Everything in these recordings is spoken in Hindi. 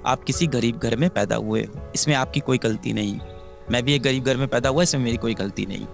आप किसी गरीब घर में पैदा हुए हो, इसमें आपकी कोई गलती नहीं। मैं भी एक गरीब घर में पैदा हुआ, इसमें मेरी कोई गलती नहीं।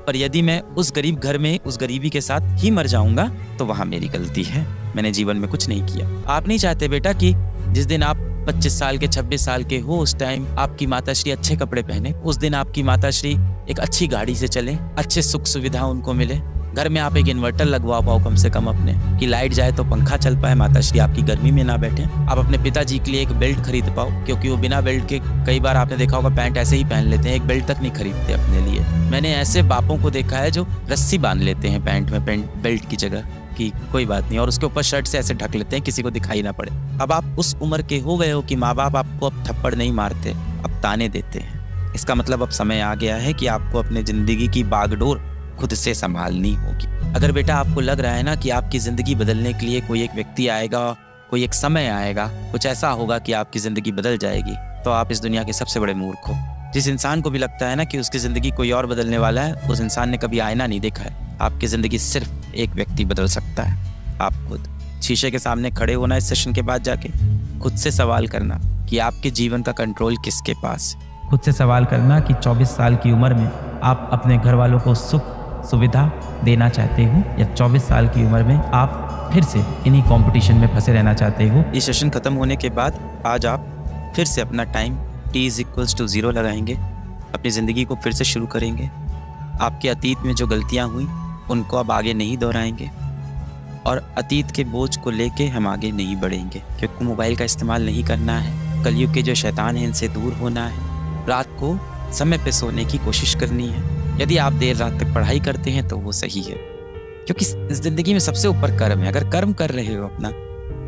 पर यदि मैं उस गरीब घर में उस गरीबी के साथ ही मर जाऊंगा तो वहां मेरी गलती है। मैंने जीवन में कुछ नहीं किया। आप नहीं चाहते बेटा कि जिस दिन आप 25 साल के 26 साल के हो उस टाइम आपकी माताश्री अच्छे कपड़े पहने, उस दिन आपकी माताश्री एक अच्छी गाड़ी से चले, अच्छे सुख सुविधा उनको मिले, घर में आप एक इन्वर्टर लगवा पाओ कम से कम अपने, कि लाइट जाए तो पंखा चल पाए, माताश्री आपकी गर्मी में ना बैठे। आप अपने पिताजी के लिए एक बेल्ट खरीद पाओ, क्योंकि वो बिना बेल्ट के कई बार आपने देखा होगा पैंट ऐसे ही पहन लेते हैं, एक बेल्ट तक नहीं खरीदते अपने लिए। मैंने ऐसे बापों को देखा है जो रस्सी बांध लेते हैं पैंट में, बेल्ट की जगह, कि कोई बात नहीं, और उसके ऊपर शर्ट से ऐसे ढक लेते हैं किसी को दिखाई ना पड़े। अब आप उस उम्र के हो गए हो कि माँ बाप आपको अब थप्पड़ नहीं मारते, अब ताने देते हैं। इसका मतलब अब समय आ गया है कि आपको अपने जिंदगी की बागडोर खुद से संभालनी होगी। अगर बेटा आपको लग रहा है ना कि आपकी जिंदगी बदलने के लिए कोई एक व्यक्ति आएगा, कोई एक समय आएगा, कुछ ऐसा होगा कि आपकी जिंदगी बदल जाएगी, तो आप इस दुनिया के सबसे बड़े मूर्ख हो। जिस इंसान को भी लगता है ना कि उसकी जिंदगी कोई और बदलने वाला है, उस इंसान ने कभी आईना नहीं देखा है। आपकी जिंदगी सिर्फ एक व्यक्ति बदल सकता है, आप खुद। शीशे के सामने खड़े होना इस सेशन के बाद जाके, खुद से सवाल करना कि आपके जीवन का कंट्रोल किसके पास है। खुद से सवाल करना कि 24 साल की उम्र में आप अपने घर वालों को सुख सुविधा देना चाहते हो, या 24 साल की उम्र में आप फिर से इन्हीं कंपटीशन में फंसे रहना चाहते हो। ये सेशन खत्म होने के बाद आज आप फिर से अपना टाइम t=0 लगाएंगे, अपनी ज़िंदगी को फिर से शुरू करेंगे। आपके अतीत में जो गलतियां हुई उनको अब आगे नहीं दोहराएंगे, और अतीत के बोझ को लेके हम आगे नहीं बढ़ेंगे, क्योंकि मोबाइल का इस्तेमाल नहीं करना है। कलयुग के जो शैतान हैं इनसे दूर होना है। रात को समय पे सोने की कोशिश करनी है। यदि आप देर रात तक पढ़ाई करते हैं तो वो सही है, क्योंकि इस जिंदगी में सबसे ऊपर कर्म है। अगर कर्म कर रहे हो अपना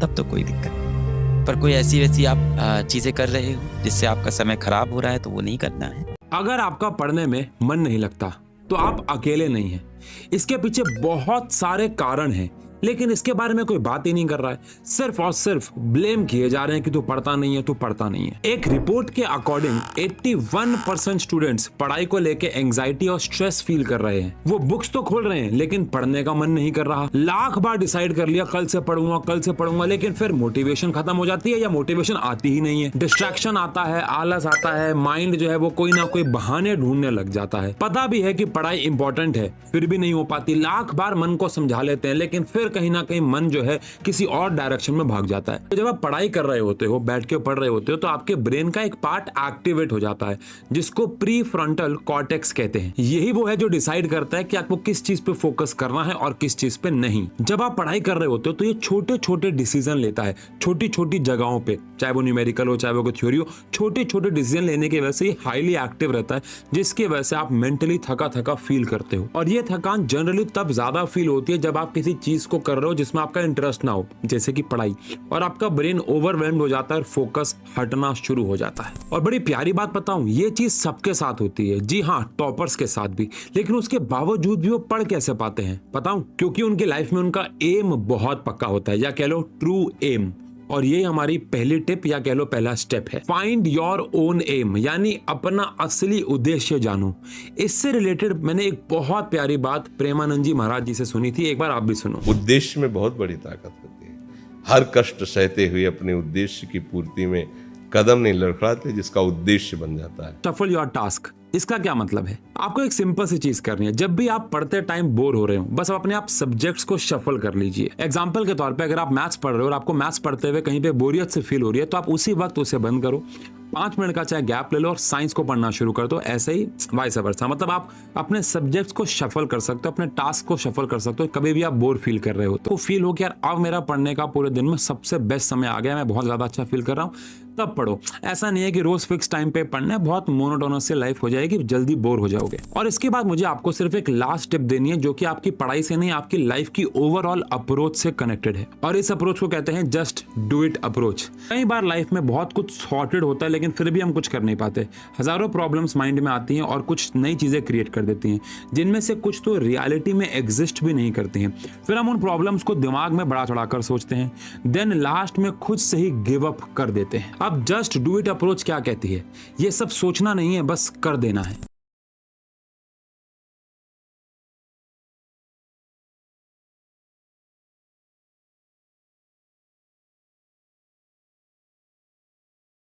तब तो कोई दिक्कत नहीं, पर कोई ऐसी वैसी आप चीजें कर रहे हो जिससे आपका समय खराब हो रहा है तो वो नहीं करना है। अगर आपका पढ़ने में मन नहीं लगता तो आप अकेले नहीं हैं। इसके पीछे बहुत सारे कारण हैं, लेकिन इसके बारे में कोई बात ही नहीं कर रहा है। सिर्फ और सिर्फ ब्लेम किए जा रहे हैं कि तू पढ़ता नहीं है, तू पढ़ता नहीं है। एक रिपोर्ट के अकॉर्डिंग 81% स्टूडेंट्स पढ़ाई को लेके एंजाइटी और स्ट्रेस फील कर रहे हैं। वो बुक्स तो खोल रहे हैं लेकिन पढ़ने का मन नहीं कर रहा। लाख बार डिसाइड कर लिया कल से पढ़ूंगा, लेकिन फिर मोटिवेशन खत्म हो जाती है या मोटिवेशन आती ही नहीं है। डिस्ट्रैक्शन आता है, आलस आता है, माइंड जो है वो कोई ना कोई बहाने ढूंढने लग जाता है। पता भी है कि पढ़ाई इंपॉर्टेंट है, फिर भी नहीं हो पाती। लाख बार मन को समझा लेते हैं, लेकिन फिर कहीं ना कहीं मन जो है किसी और डायरेक्शन में भाग जाता है। तो जब आप पढ़ाई कर रहे होते हो, बैठ के पढ़ रहे होते हो, तो आपके ब्रेन का एक पार्ट एक्टिवेट हो जाता है जिसको प्री फ्रंटल कॉर्टेक्स कहते हैं। यही वो है जो डिसाइड करता है कि आपको किस चीज पे फोकस करना है और किस चीज पे नहीं। जब आप पढ़ाई कर रहे होते हो तो ये छोटे छोटे डिसीजन लेता है, छोटी छोटी जगहों पे, चाहे वो न्यूमेरिकल हो चाहे वो थ्योरी हो। छोटे छोटे डिसीजन लेने की वजह से ये हाईली एक्टिव रहता है, जिसकी वजह से आप मेंटली थका थका फील करते हो। और ये थकान जनरली तब ज्यादा फील होती है जब आप किसी चीज को कर रहे हो जिसमें आपका इंटरेस्ट ना हो, जैसे कि पढ़ाई, और आपका ब्रेन ओवरवेल्म्ड हो जाता है और फोकस हटना शुरू हो जाता है। और बड़ी प्यारी बात बताऊं, ये चीज सबके साथ होती है। जी हाँ, टॉपर्स के साथ भी। लेकिन उसके बावजूद भी वो पढ़ कैसे पाते हैं बताऊं? क्योंकि उनकी लाइफ में उनका एम बहुत पक्का होता है, या कह लो ट्रू एम। और ये हमारी पहली टिप या कह लो पहला स्टेप है, फाइंड योर ओन एम, यानी अपना असली उद्देश्य जानो। इससे रिलेटेड मैंने एक बहुत प्यारी बात प्रेमानंद जी महाराज जी से सुनी थी, एक बार आप भी सुनो। उद्देश्य में बहुत बड़ी ताकत होती है। हर कष्ट सहते हुए अपने उद्देश्य की पूर्ति में कदम नहीं लड़खड़ाते, जिसका उद्देश्य बन जाता है। शफल योर टास्क, इसका क्या मतलब है? आपको एक सिंपल सी चीज करनी है। जब भी आप पढ़ते टाइम बोर हो रहे हो, बस अपने आप सब्जेक्ट्स को शफल कर लीजिए। एग्जांपल के तौर पे अगर आप मैथ्स पढ़ रहे हो और आपको मैथ्स पढ़ते हुए कहीं पे बोरियत से फील हो रही है, तो आप उसी वक्त उसे बंद करो, 5 मिनट का चाहे गैप ले लो और साइंस को पढ़ना शुरू कर दो। ऐसे ही वाइस वर्सा, मतलब आप अपने सब्जेक्ट्स को शफल कर सकते हो, अपने टास्क को शफल कर सकते हो। कभी भी आप बोर फील कर रहे हो तो फील हो कि यार अब मेरा पढ़ने का पूरे दिन में सबसे बेस्ट समय आ गया, मैं बहुत ज्यादा अच्छा फील कर रहा हूँ, तब पढ़ो। ऐसा नहीं है कि रोज फिक्स टाइम पे पढ़ना है, बहुत मोनोटोनस से लाइफ हो जाएगी, जल्दी बोर हो जाओगे। और इसके बाद मुझे आपको सिर्फ एक लास्ट टिप देनी है, जो कि आपकी पढ़ाई से नहीं, आपकी लाइफ की ओवरऑल अप्रोच से कनेक्टेड है। और इस अप्रोच को कहते हैं जस्ट डू इट अप्रोच। कई बार लाइफ में बहुत कुछ सॉर्टेड होता है, लेकिन फिर भी हम कुछ कर नहीं पाते। हजारों प्रॉब्लम्स माइंड में आती हैं और कुछ नई चीजें क्रिएट कर देती हैं, जिनमें से कुछ तो रियलिटी में एग्जिस्ट भी नहीं करती हैं। फिर हम उन प्रॉब्लम्स को दिमाग में बढ़ा चढ़ाकर सोचते हैं, देन लास्ट में खुद से ही गिव अप कर देते हैं। अब जस्ट डू इट अप्रोच क्या कहती है? ये सब सोचना नहीं है, बस कर देना है।